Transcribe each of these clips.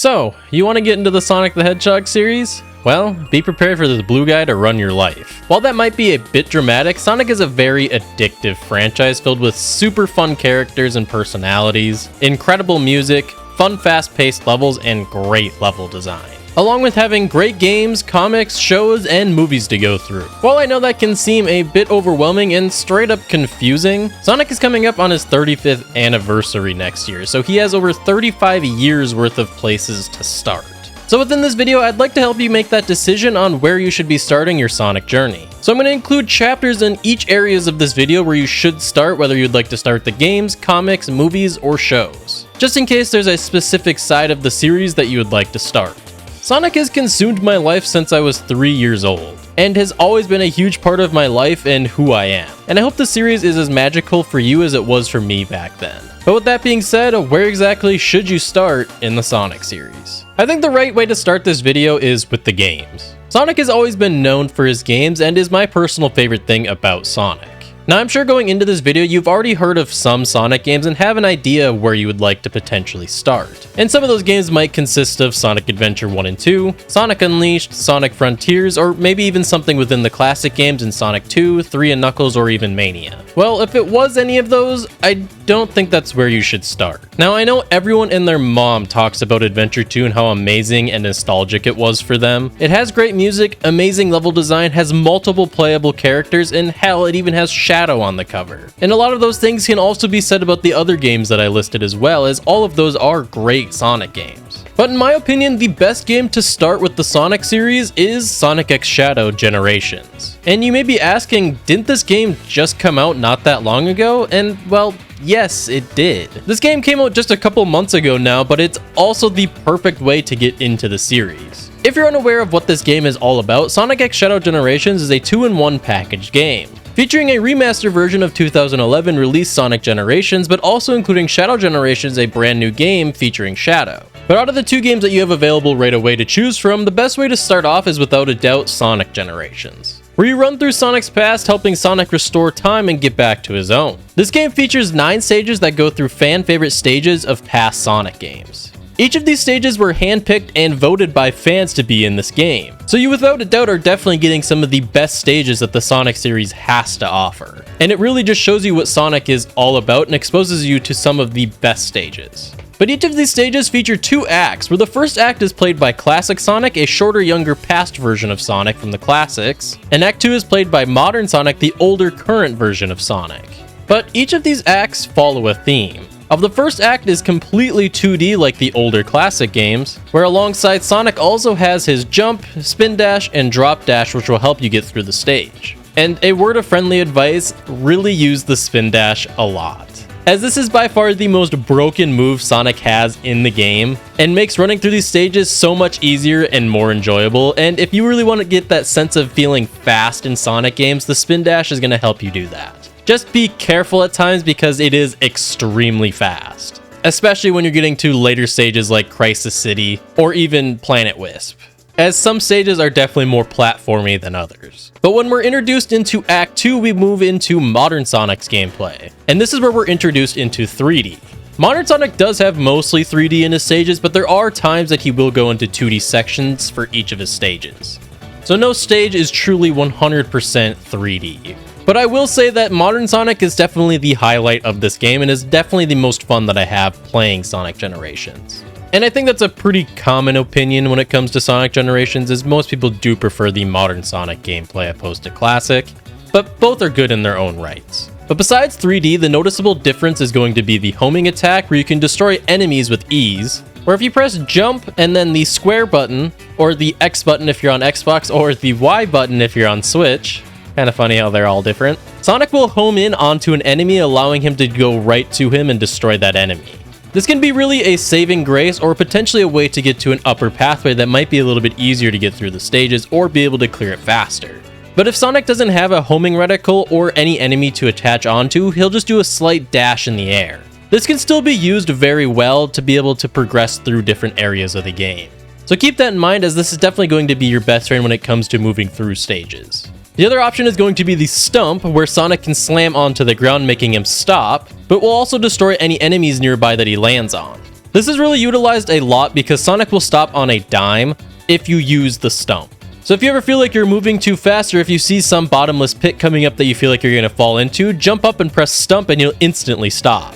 So, you want to get into the Sonic the Hedgehog series? Well, be prepared for this blue guy to run your life. While that might be a bit dramatic, Sonic is a very addictive franchise filled with super fun characters and personalities, incredible music, fun fast-paced levels, and great level design, along with having great games, comics, shows, and movies to go through. While I know that can seem a bit overwhelming and straight up confusing, Sonic is coming up on his 35th anniversary next year, so he has over 35 years worth of places to start. So within this video, I'd like to help you make that decision on where you should be starting your Sonic journey. So I'm going to include chapters in each areas of this video where you should start, whether you'd like to start the games, comics, movies, or shows, just in case there's a specific side of the series that you would like to start. Sonic has consumed my life since I was 3 years old, and has always been a huge part of my life and who I am. And I hope the series is as magical for you as it was for me back then. But with that being said, where exactly should you start in the Sonic series? I think the right way to start this video is with the games. Sonic has always been known for his games and is my personal favorite thing about Sonic. Now I'm sure going into this video you've already heard of some Sonic games and have an idea of where you would like to potentially start. And some of those games might consist of Sonic Adventure 1 and 2, Sonic Unleashed, Sonic Frontiers, or maybe even something within the classic games in Sonic 2, 3 and Knuckles, or even Mania. Well, if it was any of those, I don't think that's where you should start. Now I know everyone and their mom talks about Adventure 2 and how amazing and nostalgic it was for them. It has great music, amazing level design, has multiple playable characters, and hell, it even has Shadow on the cover. And a lot of those things can also be said about the other games that I listed as well, as all of those are great Sonic games. But in my opinion, the best game to start with the Sonic series is Sonic X Shadow Generations. And you may be asking, didn't this game just come out not that long ago? And well, yes, it did. This game came out just a couple months ago now, but it's also the perfect way to get into the series. If you're unaware of what this game is all about, Sonic X Shadow Generations is a 2-in-1 package game, featuring a remastered version of 2011 released Sonic Generations, but also including Shadow Generations, a brand new game featuring Shadow. But out of the two games that you have available right away to choose from, the best way to start off is without a doubt Sonic Generations, where you run through Sonic's past, helping Sonic restore time and get back to his own. This game features 9 stages that go through fan favorite stages of past Sonic games. Each of these stages were handpicked and voted by fans to be in this game, so you without a doubt are definitely getting some of the best stages that the Sonic series has to offer. And it really just shows you what Sonic is all about and exposes you to some of the best stages. But each of these stages feature 2 acts, where the first act is played by Classic Sonic, a shorter, younger, past version of Sonic from the classics, and Act 2 is played by Modern Sonic, the older, current version of Sonic. But each of these acts follow a theme. The first act is completely 2D like the older classic games, where alongside Sonic also has his jump, spin dash, and drop dash, which will help you get through the stage. And a word of friendly advice, really use the spin dash a lot, as this is by far the most broken move Sonic has in the game, and makes running through these stages so much easier and more enjoyable. And if you really want to get that sense of feeling fast in Sonic games, the spin dash is going to help you do that. Just be careful at times because it is extremely fast, especially when you're getting to later stages like Crisis City or even Planet Wisp, as some stages are definitely more platformy than others. But when we're introduced into Act 2, we move into Modern Sonic's gameplay, and this is where we're introduced into 3D. Modern Sonic does have mostly 3D in his stages, but there are times that he will go into 2D sections for each of his stages. So no stage is truly 100% 3D. But I will say that Modern Sonic is definitely the highlight of this game and is definitely the most fun that I have playing Sonic Generations. And I think that's a pretty common opinion when it comes to Sonic Generations, as most people do prefer the Modern Sonic gameplay opposed to Classic, but both are good in their own rights. But besides 3D, the noticeable difference is going to be the homing attack, where you can destroy enemies with ease, where if you press jump and then the square button, or the X button if you're on Xbox, or the Y button if you're on Switch, kind of funny how they're all different, Sonic will home in onto an enemy, allowing him to go right to him and destroy that enemy. This can be really a saving grace, or potentially a way to get to an upper pathway that might be a little bit easier to get through the stages or be able to clear it faster. But if Sonic doesn't have a homing reticle or any enemy to attach onto, he'll just do a slight dash in the air. This can still be used very well to be able to progress through different areas of the game. So keep that in mind, as this is definitely going to be your best friend when it comes to moving through stages. The other option is going to be the stump, where Sonic can slam onto the ground, making him stop, but will also destroy any enemies nearby that he lands on. This is really utilized a lot because Sonic will stop on a dime if you use the stump. So if you ever feel like you're moving too fast, or if you see some bottomless pit coming up that you feel like you're going to fall into, jump up and press stump and you'll instantly stop.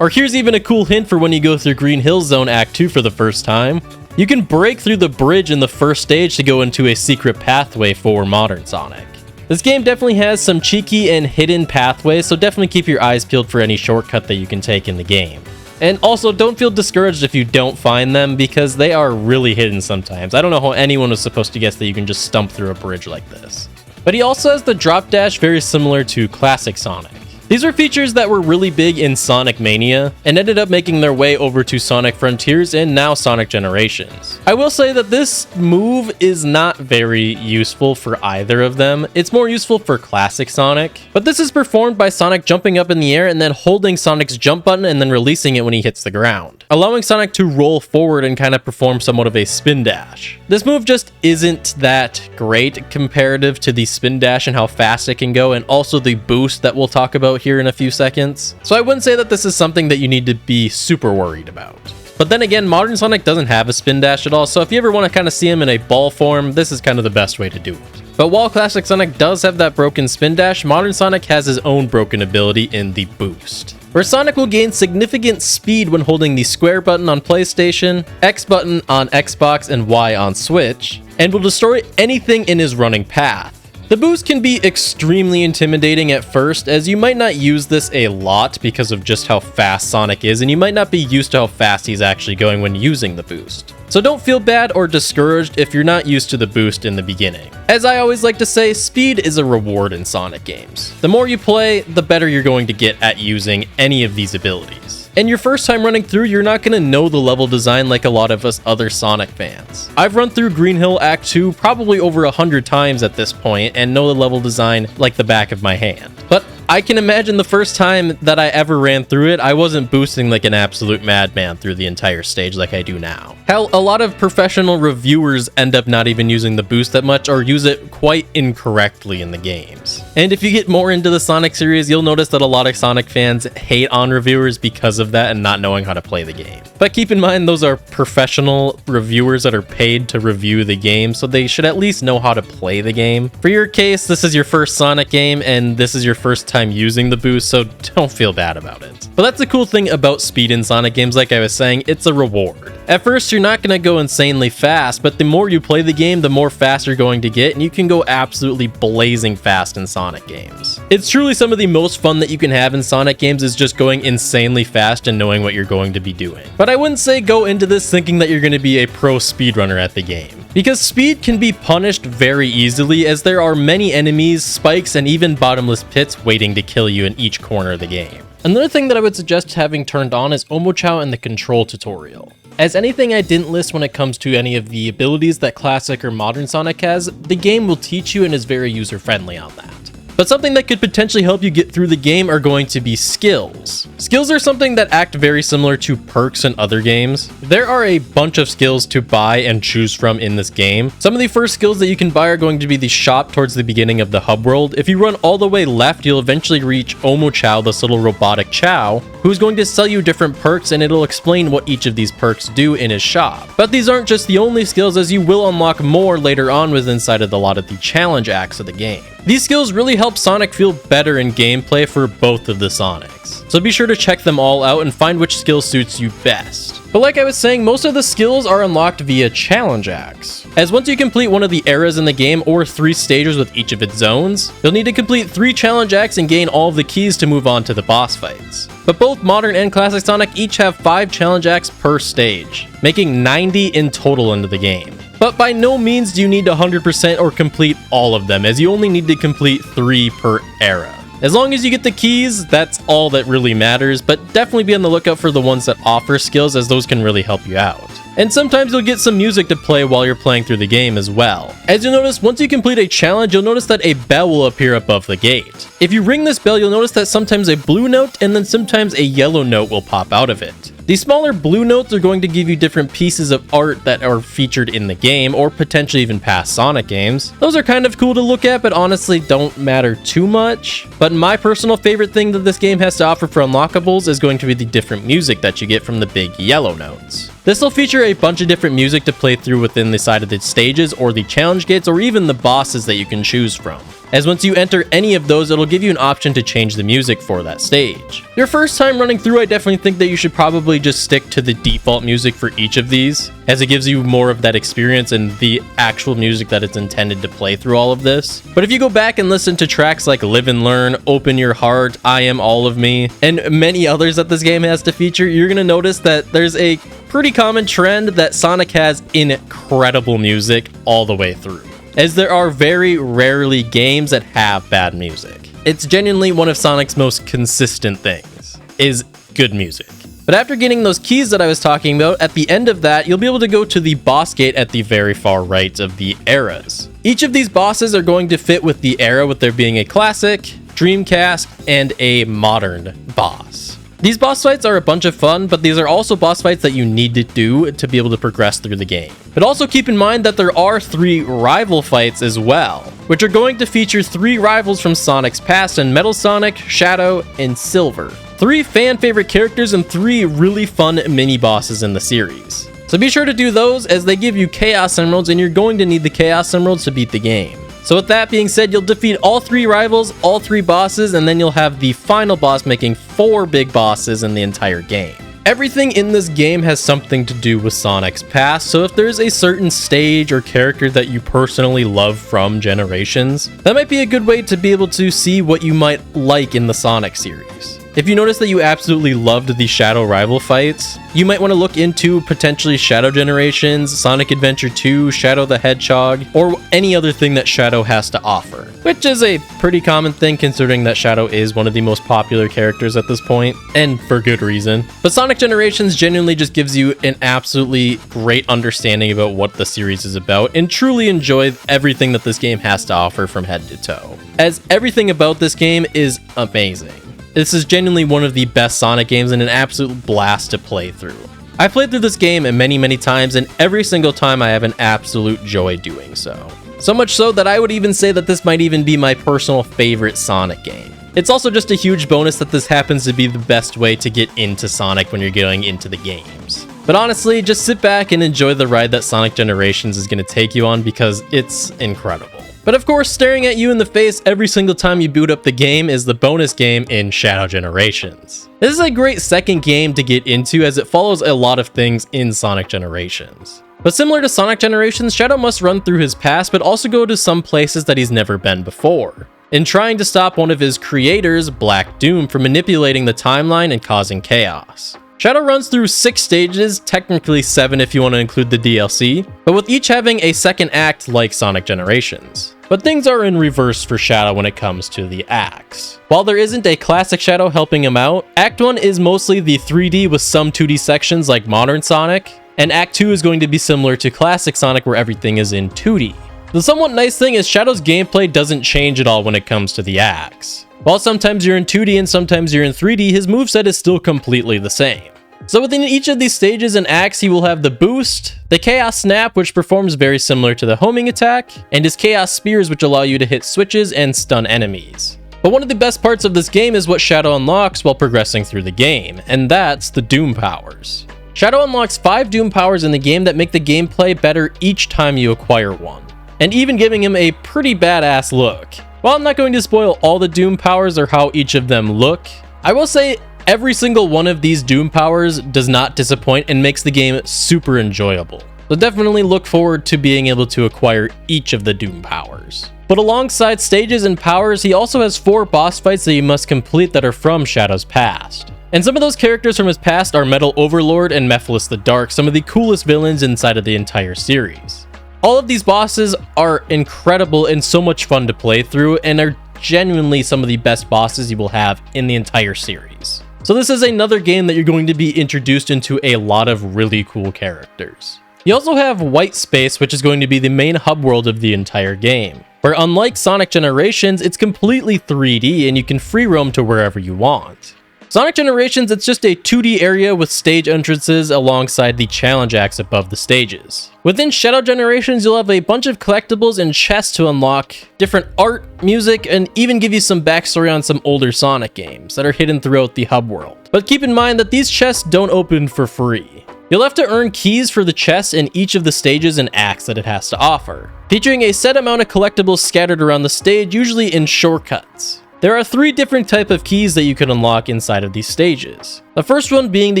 Or here's even a cool hint for when you go through Green Hill Zone Act 2 for the first time. You can break through the bridge in the first stage to go into a secret pathway for modern Sonic. This game definitely has some cheeky and hidden pathways, so definitely keep your eyes peeled for any shortcut that you can take in the game. And also, don't feel discouraged if you don't find them, because they are really hidden sometimes. I don't know how anyone was supposed to guess that you can just stump through a bridge like this. But he also has the drop dash, very similar to classic Sonic. These are features that were really big in Sonic Mania and ended up making their way over to Sonic Frontiers and now Sonic Generations. I will say that this move is not very useful for either of them. It's more useful for classic Sonic, but this is performed by Sonic jumping up in the air and then holding Sonic's jump button and then releasing it when he hits the ground, allowing Sonic to roll forward and kind of perform somewhat of a spin dash. This move just isn't that great comparative to the spin dash and how fast it can go, and also the boost that we'll talk about here in a few seconds. So I wouldn't say that this is something that you need to be super worried about. But then again, modern Sonic doesn't have a spin dash at all, so if you ever want to kind of see him in a ball form, this is kind of the best way to do it. But while classic Sonic does have that broken spin dash, modern Sonic has his own broken ability in the boost, where Sonic will gain significant speed when holding the square button on PlayStation, X button on Xbox, and Y on Switch, and will destroy anything in his running path. The boost can be extremely intimidating at first, as you might not use this a lot because of just how fast Sonic is, and you might not be used to how fast he's actually going when using the boost. So don't feel bad or discouraged if you're not used to the boost in the beginning. As I always like to say, speed is a reward in Sonic games. The more you play, the better you're going to get at using any of these abilities. And your first time running through, you're not going to know the level design like a lot of us other Sonic fans. I've run through Green Hill Act 2 probably over 100 times at this point and know the level design like the back of my hand. But I can imagine the first time that I ever ran through it, I wasn't boosting like an absolute madman through the entire stage like I do now. Hell, a lot of professional reviewers end up not even using the boost that much or use it quite incorrectly in the games. And if you get more into the Sonic series, you'll notice that a lot of Sonic fans hate on reviewers because of that and not knowing how to play the game. But keep in mind, those are professional reviewers that are paid to review the game, so they should at least know how to play the game. For your case, this is your first Sonic game and this is your first time using the boost, so don't feel bad about it. But that's the cool thing about speed in Sonic games, like I was saying, it's a reward. At first, you're not going to go insanely fast, but the more you play the game, the more fast you're going to get, and you can go absolutely blazing fast in Sonic games. It's truly some of the most fun that you can have in Sonic games is just going insanely fast and knowing what you're going to be doing. But I wouldn't say go into this thinking that you're going to be a pro speedrunner at the game, because speed can be punished very easily, as there are many enemies, spikes, and even bottomless pits waiting to kill you in each corner of the game. Another thing that I would suggest having turned on is Omochao and the control tutorial. As anything I didn't list when it comes to any of the abilities that classic or modern Sonic has, the game will teach you and is very user-friendly on that. But something that could potentially help you get through the game are going to be skills. Skills are something that act very similar to perks in other games. There are a bunch of skills to buy and choose from in this game. Some of the first skills that you can buy are going to be the shop towards the beginning of the hub world. If you run all the way left, you'll eventually reach Omochao, this little robotic Chow, who's going to sell you different perks, and it'll explain what each of these perks do in his shop. But these aren't just the only skills, as you will unlock more later on with inside of a lot of the challenge acts of the game. These skills really help Sonic feel better in gameplay for both of the Sonics, so be sure to check them all out and find which skill suits you best. But like I was saying, most of the skills are unlocked via challenge acts, as once you complete one of the eras in the game or 3 stages with each of its zones, you'll need to complete 3 challenge acts and gain all of the keys to move on to the boss fights. But both modern and classic Sonic each have 5 challenge acts per stage, making 90 in total into the game. But by no means do you need to 100% or complete all of them, as you only need to complete 3 per era. As long as you get the keys, that's all that really matters, but definitely be on the lookout for the ones that offer skills, as those can really help you out. And sometimes you'll get some music to play while you're playing through the game as well. As you'll notice, once you complete a challenge, you'll notice that a bell will appear above the gate. If you ring this bell, you'll notice that sometimes a blue note and then sometimes a yellow note will pop out of it. The smaller blue notes are going to give you different pieces of art that are featured in the game, or potentially even past Sonic games. Those are kind of cool to look at, but honestly don't matter too much. But my personal favorite thing that this game has to offer for unlockables is going to be the different music that you get from the big yellow notes. This will feature a bunch of different music to play through within the side of the stages, or the challenge gates, or even the bosses that you can choose from. As once you enter any of those, it'll give you an option to change the music for that stage. Your first time running through, I definitely think that you should probably just stick to the default music for each of these, as it gives you more of that experience and the actual music that it's intended to play through all of this. But if you go back and listen to tracks like Live and Learn, Open Your Heart, I Am All of Me, and many others that this game has to feature, you're going to notice that there's a pretty common trend that Sonic has incredible music all the way through, as there are very rarely games that have bad music. It's genuinely one of Sonic's most consistent things, is good music. But after getting those keys that I was talking about, at the end of that, you'll be able to go to the boss gate at the very far right of the eras. Each of these bosses are going to fit with the era, with there being a classic, Dreamcast, and a modern boss. These boss fights are a bunch of fun, but these are also boss fights that you need to do to be able to progress through the game. But also keep in mind that there are 3 rival fights as well, which are going to feature 3 rivals from Sonic's past in Metal Sonic, Shadow, and Silver. 3 fan favorite characters and 3 really fun mini bosses in the series. So be sure to do those, as they give you Chaos Emeralds, and you're going to need the Chaos Emeralds to beat the game. So with that being said, you'll defeat all 3 rivals, all 3 bosses, and then you'll have the final boss, making 4 big bosses in the entire game. Everything in this game has something to do with Sonic's past, so if there's a certain stage or character that you personally love from Generations, that might be a good way to be able to see what you might like in the Sonic series. If you notice that you absolutely loved the Shadow rival fights, you might want to look into potentially Shadow Generations, Sonic Adventure 2, Shadow the Hedgehog, or any other thing that Shadow has to offer, which is a pretty common thing considering that Shadow is one of the most popular characters at this point, and for good reason. But Sonic Generations genuinely just gives you an absolutely great understanding about what the series is about, and truly enjoy everything that this game has to offer from head to toe, as everything about this game is amazing. This is genuinely one of the best Sonic games and an absolute blast to play through. I played through this game many times, and every single time I have an absolute joy doing so. So much so that I would even say that this might even be my personal favorite Sonic game. It's also just a huge bonus that this happens to be the best way to get into Sonic when you're going into the games. But honestly, just sit back and enjoy the ride that Sonic Generations is going to take you on, because it's incredible. But of course, staring at you in the face every single time you boot up the game is the bonus game in Shadow Generations. This is a great second game to get into, as it follows a lot of things in Sonic Generations. But similar to Sonic Generations, Shadow must run through his past, but also go to some places that he's never been before, in trying to stop one of his creators, Black Doom, from manipulating the timeline and causing chaos. Shadow runs through 6 stages, technically 7 if you want to include the DLC, but with each having a second act like Sonic Generations. But things are in reverse for Shadow when it comes to the acts. While there isn't a classic Shadow helping him out, Act 1 is mostly the 3D with some 2D sections like modern Sonic, and Act 2 is going to be similar to classic Sonic where everything is in 2D. The somewhat nice thing is Shadow's gameplay doesn't change at all when it comes to the acts. While sometimes you're in 2D and sometimes you're in 3D, his moveset is still completely the same. So within each of these stages and acts, he will have the boost, the Chaos Snap, which performs very similar to the homing attack, and his Chaos Spears, which allow you to hit switches and stun enemies. But one of the best parts of this game is what Shadow unlocks while progressing through the game, and that's the Doom powers. Shadow unlocks 5 Doom powers in the game that make the gameplay better each time you acquire one, and even giving him a pretty badass look. While I'm not going to spoil all the Doom powers or how each of them look, I will say every single one of these Doom powers does not disappoint and makes the game super enjoyable. So definitely look forward to being able to acquire each of the Doom powers. But alongside stages and powers, he also has 4 boss fights that you must complete that are from Shadow's past. And some of those characters from his past are Metal Overlord and Mephiles the Dark, some of the coolest villains inside of the entire series. All of these bosses are incredible and so much fun to play through, and are genuinely some of the best bosses you will have in the entire series. So this is another game that you're going to be introduced into a lot of really cool characters. You also have White Space, which is going to be the main hub world of the entire game, where unlike Sonic Generations, it's completely 3D and you can free roam to wherever you want. Sonic Generations, it's just a 2D area with stage entrances alongside the challenge acts above the stages. Within Shadow Generations, you'll have a bunch of collectibles and chests to unlock, different art, music, and even give you some backstory on some older Sonic games that are hidden throughout the hub world. But keep in mind that these chests don't open for free. You'll have to earn keys for the chests in each of the stages and acts that it has to offer, featuring a set amount of collectibles scattered around the stage, usually in shortcuts. There are 3 different types of keys that you can unlock inside of these stages. The first one being the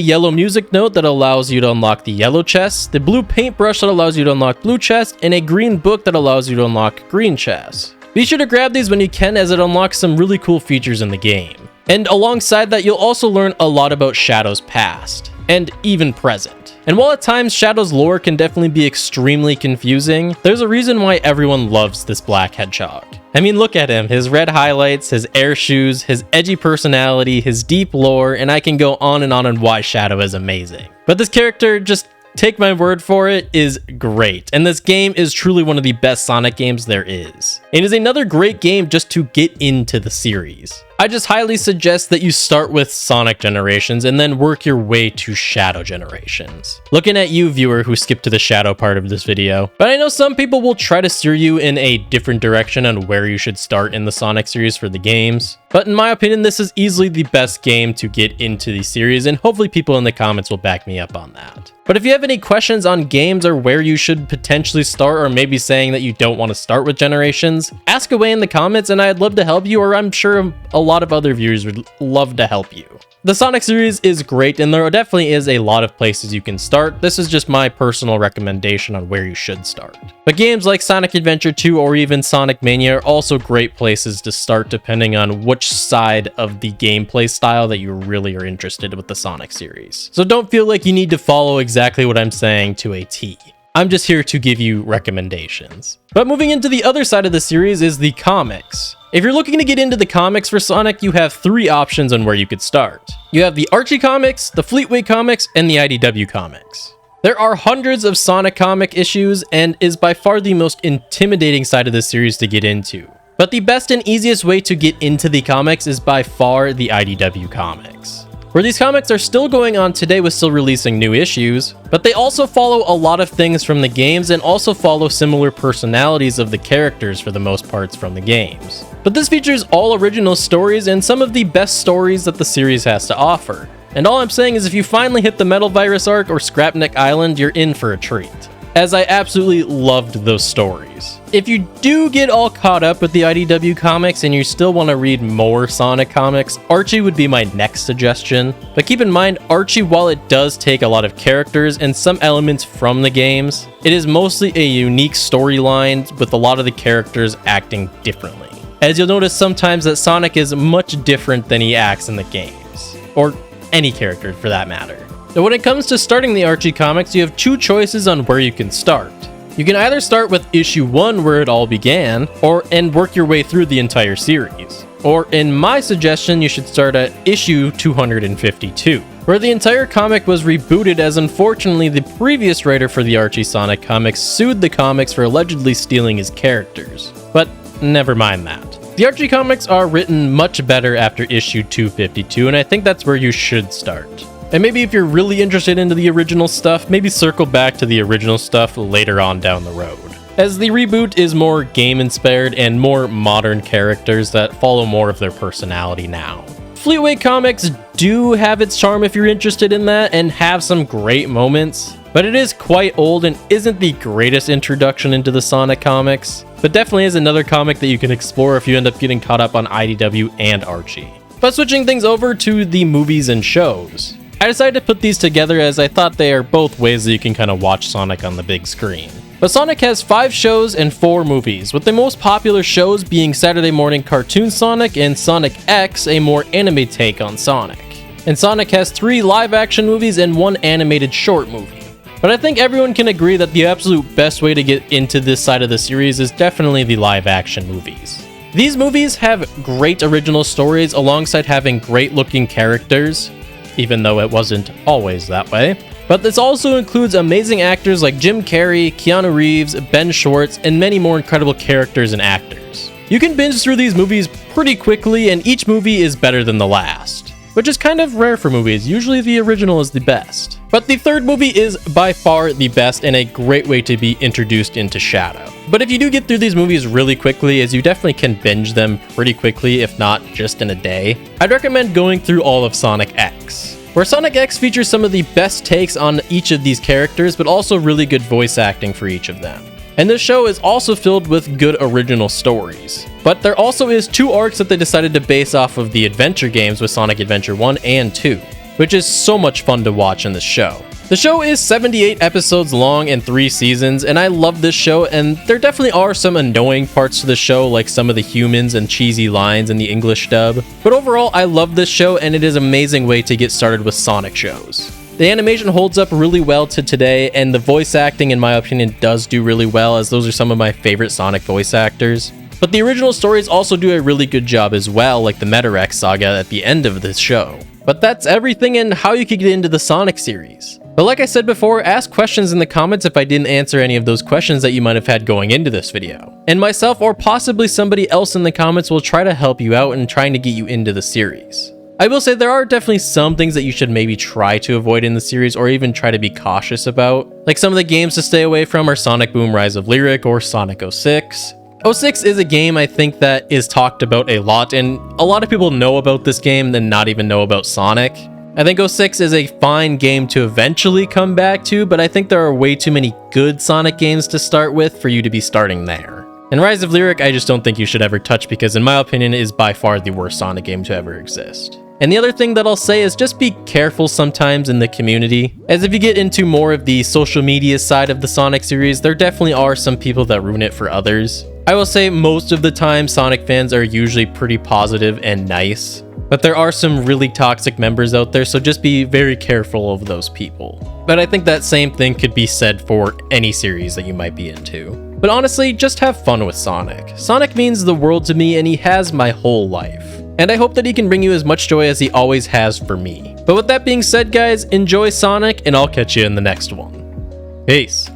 yellow music note that allows you to unlock the yellow chest, the blue paintbrush that allows you to unlock blue chests, and a green book that allows you to unlock green chests. Be sure to grab these when you can, as it unlocks some really cool features in the game. And alongside that, you'll also learn a lot about Shadow's past, and even present. And while at times Shadow's lore can definitely be extremely confusing, there's a reason why everyone loves this black hedgehog. I mean, look at him, his red highlights, his air shoes, his edgy personality, his deep lore, and I can go on why Shadow is amazing. But this character, just take my word for it, is great, and this game is truly one of the best Sonic games there is. It is another great game just to get into the series. I just highly suggest that you start with Sonic Generations and then work your way to Shadow Generations. Looking at you, viewer, who skipped to the Shadow part of this video. But I know some people will try to steer you in a different direction on where you should start in the Sonic series for the games. But in my opinion, this is easily the best game to get into the series, and hopefully people in the comments will back me up on that. But if you have any questions on games or where you should potentially start, or maybe saying that you don't want to start with Generations, ask away in the comments and I'd love to help you, or I'm sure a lot of other viewers would love to help you. The Sonic series is great, and there definitely is a lot of places you can start. This is just my personal recommendation on where you should start. But games like Sonic Adventure 2 or even Sonic Mania are also great places to start depending on which side of the gameplay style that you really are interested with the Sonic series. So don't feel like you need to follow exactly what I'm saying to a T. I'm just here to give you recommendations. But moving into the other side of the series is the comics. If you're looking to get into the comics for Sonic, you have 3 options on where you could start. You have the Archie comics, the Fleetway comics, and the IDW comics. There are hundreds of Sonic comic issues and is by far the most intimidating side of the series to get into. But the best and easiest way to get into the comics is by far the IDW comics, where these comics are still going on today with still releasing new issues, but they also follow a lot of things from the games and also follow similar personalities of the characters for the most parts from the games. But this features all original stories and some of the best stories that the series has to offer. And all I'm saying is if you finally hit the Metal Virus arc or Scrapneck Island, you're in for a treat, as I absolutely loved those stories. If you do get all caught up with the IDW comics and you still want to read more Sonic comics, Archie would be my next suggestion. But keep in mind, Archie, while it does take a lot of characters and some elements from the games, it is mostly a unique storyline with a lot of the characters acting differently. As you'll notice sometimes that Sonic is much different than he acts in the games, or any character for that matter. So when it comes to starting the Archie comics, you have 2 choices on where you can start. You can either start with issue 1 where it all began, and work your way through the entire series. Or in my suggestion, you should start at issue 252, where the entire comic was rebooted as unfortunately the previous writer for the Archie Sonic comics sued the comics for allegedly stealing his characters. But never mind that. The Archie comics are written much better after issue 252, and I think that's where you should start. And maybe if you're really interested into the original stuff, maybe circle back to the original stuff later on down the road, as the reboot is more game-inspired and more modern characters that follow more of their personality now. Fleetway comics do have its charm if you're interested in that, and have some great moments, but it is quite old and isn't the greatest introduction into the Sonic comics, but definitely is another comic that you can explore if you end up getting caught up on IDW and Archie. But switching things over to the movies and shows, I decided to put these together as I thought they are both ways that you can kind of watch Sonic on the big screen. But Sonic has 5 shows and 4 movies, with the most popular shows being Saturday Morning Cartoon Sonic and Sonic X, a more anime take on Sonic. And Sonic has 3 live-action movies and 1 animated short movie. But I think everyone can agree that the absolute best way to get into this side of the series is definitely the live-action movies. These movies have great original stories alongside having great-looking characters, even though it wasn't always that way. But this also includes amazing actors like Jim Carrey, Keanu Reeves, Ben Schwartz, and many more incredible characters and actors. You can binge through these movies pretty quickly, and each movie is better than the last. which is kind of rare for movies. Usually the original is the best. But the third movie is by far the best and a great way to be introduced into Shadow. But if you do get through these movies really quickly, as you definitely can binge them pretty quickly, if not just in a day, I'd recommend going through all of Sonic X, where Sonic X features some of the best takes on each of these characters, but also really good voice acting for each of them. And this show is also filled with good original stories. But there also is 2 arcs that they decided to base off of the adventure games with Sonic Adventure 1 and 2, which is so much fun to watch in this show. The show is 78 episodes long and 3 seasons, and I love this show, and there definitely are some annoying parts to the show, like some of the humans and cheesy lines in the English dub. But overall, I love this show, and it is an amazing way to get started with Sonic shows. The animation holds up really well to today, and the voice acting, in my opinion, does do really well, as those are some of my favorite Sonic voice actors. But the original stories also do a really good job as well, like the Metarex saga at the end of this show. But that's everything and how you could get into the Sonic series. But like I said before, ask questions in the comments if I didn't answer any of those questions that you might have had going into this video. And myself, or possibly somebody else in the comments, will try to help you out in trying to get you into the series. I will say there are definitely some things that you should maybe try to avoid in the series, or even try to be cautious about. Like some of the games to stay away from are Sonic Boom Rise of Lyric or Sonic 06. 06 is a game I think that is talked about a lot, and a lot of people know about this game and not even know about Sonic. I think 06 is a fine game to eventually come back to, but I think there are way too many good Sonic games to start with for you to be starting there. And Rise of Lyric I just don't think you should ever touch, because in my opinion it is by far the worst Sonic game to ever exist. And the other thing that I'll say is just be careful sometimes in the community, as if you get into more of the social media side of the Sonic series, there definitely are some people that ruin it for others. I will say most of the time Sonic fans are usually pretty positive and nice, but there are some really toxic members out there, so just be very careful of those people. But I think that same thing could be said for any series that you might be into. But honestly, just have fun with Sonic. Sonic means the world to me, and he has my whole life. And I hope that he can bring you as much joy as he always has for me. But with that being said, guys, enjoy Sonic, and I'll catch you in the next one. Peace.